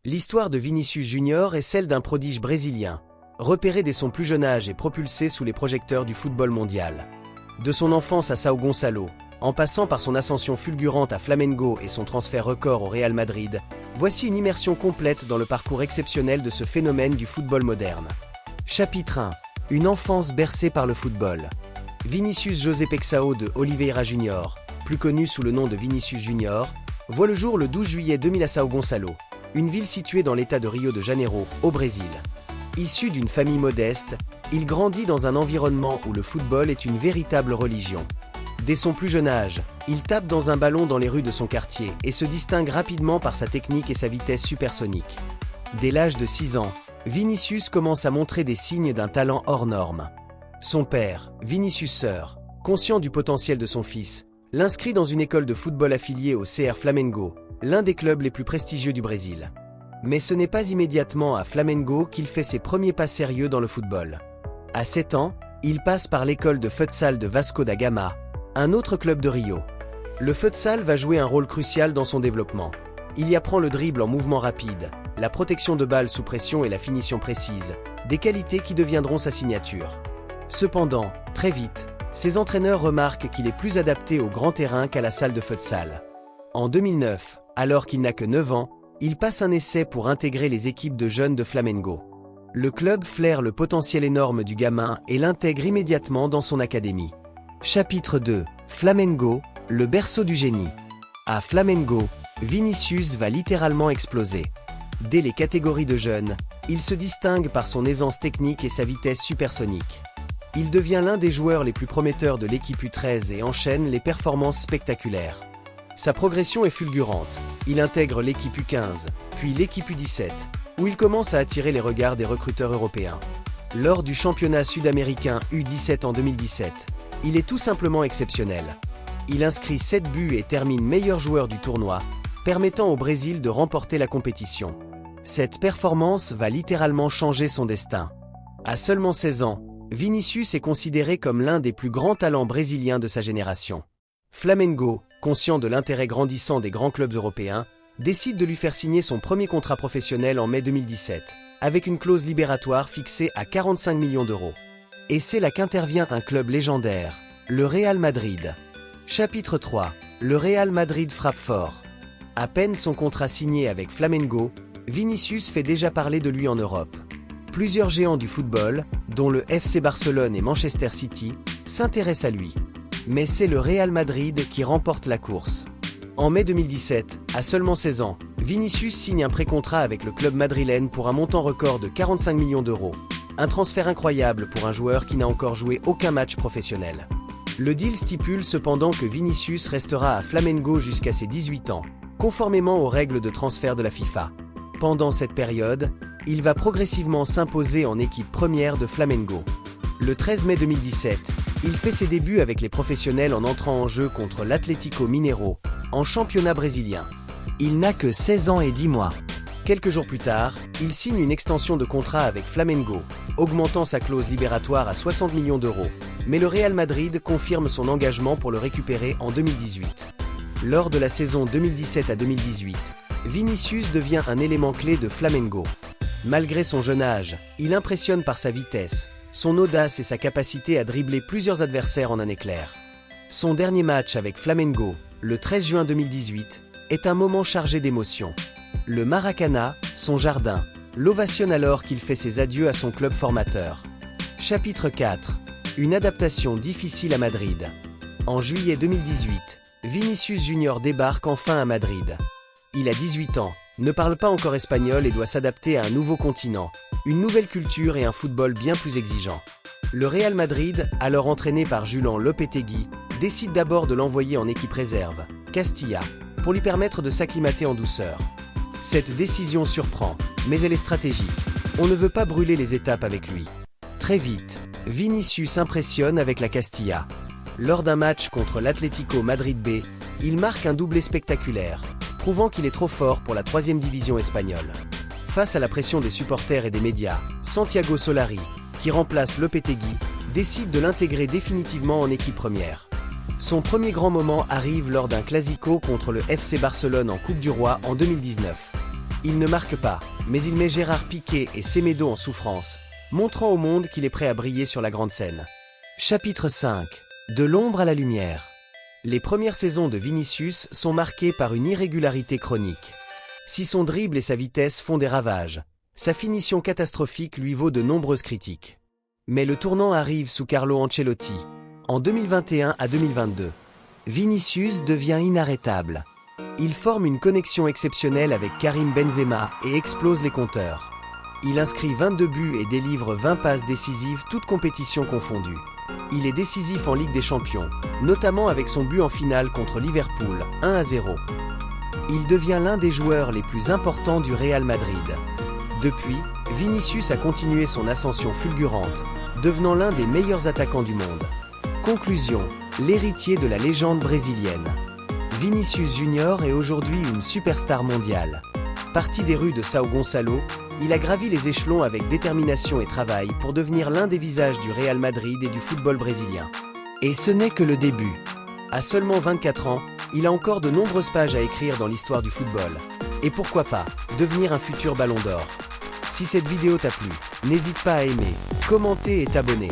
L'histoire de Vinícius Junior est celle d'un prodige brésilien, repéré dès son plus jeune âge et propulsé sous les projecteurs du football mondial. De son enfance à São Gonçalo, en passant par son ascension fulgurante à Flamengo et son transfert record au Real Madrid, voici une immersion complète dans le parcours exceptionnel de ce phénomène du football moderne. Chapitre 1. Une enfance bercée par le football. Vinícius José Pexao de Oliveira Junior, plus connu sous le nom de Vinícius Junior, voit le jour le 12 juillet 2000 à São Gonçalo, une ville située dans l'état de Rio de Janeiro, au Brésil. Issu d'une famille modeste, il grandit dans un environnement où le football est une véritable religion. Dès son plus jeune âge, il tape dans un ballon dans les rues de son quartier et se distingue rapidement par sa technique et sa vitesse supersonique. Dès l'âge de 6 ans, Vinícius commence à montrer des signes d'un talent hors norme. Son père, Vinícius Sœur, conscient du potentiel de son fils, l'inscrit dans une école de football affiliée au CR Flamengo, l'un des clubs les plus prestigieux du Brésil. Mais ce n'est pas immédiatement à Flamengo qu'il fait ses premiers pas sérieux dans le football. À 7 ans, il passe par l'école de futsal de Vasco da Gama, un autre club de Rio. Le futsal va jouer un rôle crucial dans son développement. Il y apprend le dribble en mouvement rapide, la protection de balle sous pression et la finition précise, des qualités qui deviendront sa signature. Cependant, très vite, ses entraîneurs remarquent qu'il est plus adapté au grand terrain qu'à la salle de futsal. En 2009, alors qu'il n'a que 9 ans, il passe un essai pour intégrer les équipes de jeunes de Flamengo. Le club flaire le potentiel énorme du gamin et l'intègre immédiatement dans son académie. Chapitre 2. Flamengo, le berceau du génie. À Flamengo, Vinícius va littéralement exploser. Dès les catégories de jeunes, il se distingue par son aisance technique et sa vitesse supersonique. Il devient l'un des joueurs les plus prometteurs de l'équipe U13 et enchaîne les performances spectaculaires. Sa progression est fulgurante. Il intègre l'équipe U15, puis l'équipe U17, où il commence à attirer les regards des recruteurs européens. Lors du championnat sud-américain U17 en 2017, il est tout simplement exceptionnel. Il inscrit 7 buts et termine meilleur joueur du tournoi, permettant au Brésil de remporter la compétition. Cette performance va littéralement changer son destin. À seulement 16 ans, Vinícius est considéré comme l'un des plus grands talents brésiliens de sa génération. Flamengo, conscient de l'intérêt grandissant des grands clubs européens, décide de lui faire signer son premier contrat professionnel en mai 2017, avec une clause libératoire fixée à 45 millions d'euros. Et c'est là qu'intervient un club légendaire, le Real Madrid. Chapitre 3. Le Real Madrid frappe fort. À peine son contrat signé avec Flamengo, Vinícius fait déjà parler de lui en Europe. Plusieurs géants du football, dont le FC Barcelone et Manchester City, s'intéressent à lui. Mais c'est le Real Madrid qui remporte la course. En mai 2017, à seulement 16 ans, Vinícius signe un pré-contrat avec le club madrilène pour un montant record de 45 millions d'euros. Un transfert incroyable pour un joueur qui n'a encore joué aucun match professionnel. Le deal stipule cependant que Vinícius restera à Flamengo jusqu'à ses 18 ans, conformément aux règles de transfert de la FIFA. Pendant cette période, il va progressivement s'imposer en équipe première de Flamengo. Le 13 mai 2017, il fait ses débuts avec les professionnels en entrant en jeu contre l'Atlético Mineiro, en championnat brésilien. Il n'a que 16 ans et 10 mois. Quelques jours plus tard, il signe une extension de contrat avec Flamengo, augmentant sa clause libératoire à 60 millions d'euros. Mais le Real Madrid confirme son engagement pour le récupérer en 2018. Lors de la saison 2017 à 2018, Vinícius devient un élément clé de Flamengo. Malgré son jeune âge, il impressionne par sa vitesse, son audace et sa capacité à dribbler plusieurs adversaires en un éclair. Son dernier match avec Flamengo, le 13 juin 2018, est un moment chargé d'émotions. Le Maracana, son jardin, l'ovationne alors qu'il fait ses adieux à son club formateur. Chapitre 4. Une adaptation difficile à Madrid. En juillet 2018, Vinícius Junior débarque enfin à Madrid. Il a 18 ans, ne parle pas encore espagnol et doit s'adapter à un nouveau continent, une nouvelle culture et un football bien plus exigeant. Le Real Madrid, alors entraîné par Julen Lopetegui, décide d'abord de l'envoyer en équipe réserve, Castilla, pour lui permettre de s'acclimater en douceur. Cette décision surprend, mais elle est stratégique. On ne veut pas brûler les étapes avec lui. Très vite, Vinícius impressionne avec la Castilla. Lors d'un match contre l'Atlético Madrid B, il marque un doublé spectaculaire, prouvant qu'il est trop fort pour la 3e division espagnole. Face à la pression des supporters et des médias, Santiago Solari, qui remplace Lopetegui, décide de l'intégrer définitivement en équipe première. Son premier grand moment arrive lors d'un classico contre le FC Barcelone en Coupe du Roi en 2019. Il ne marque pas, mais il met Gérard Piqué et Semedo en souffrance, montrant au monde qu'il est prêt à briller sur la grande scène. Chapitre 5. De l'ombre à la lumière. Les premières saisons de Vinicius sont marquées par une irrégularité chronique. Si son dribble et sa vitesse font des ravages, sa finition catastrophique lui vaut de nombreuses critiques. Mais le tournant arrive sous Carlo Ancelotti. En 2021 à 2022, Vinicius devient inarrêtable. Il forme une connexion exceptionnelle avec Karim Benzema et explose les compteurs. Il inscrit 22 buts et délivre 20 passes décisives, toutes compétitions confondues. Il est décisif en Ligue des Champions, notamment avec son but en finale contre Liverpool, 1-0. Il devient l'un des joueurs les plus importants du Real Madrid. Depuis, Vinicius a continué son ascension fulgurante, devenant l'un des meilleurs attaquants du monde. Conclusion, l'héritier de la légende brésilienne. Vinicius Junior est aujourd'hui une superstar mondiale. Parti des rues de São Gonçalo, il a gravi les échelons avec détermination et travail pour devenir l'un des visages du Real Madrid et du football brésilien. Et ce n'est que le début. À seulement 24 ans, il a encore de nombreuses pages à écrire dans l'histoire du football. Et pourquoi pas, devenir un futur ballon d'or. Si cette vidéo t'a plu, n'hésite pas à aimer, commenter et t'abonner.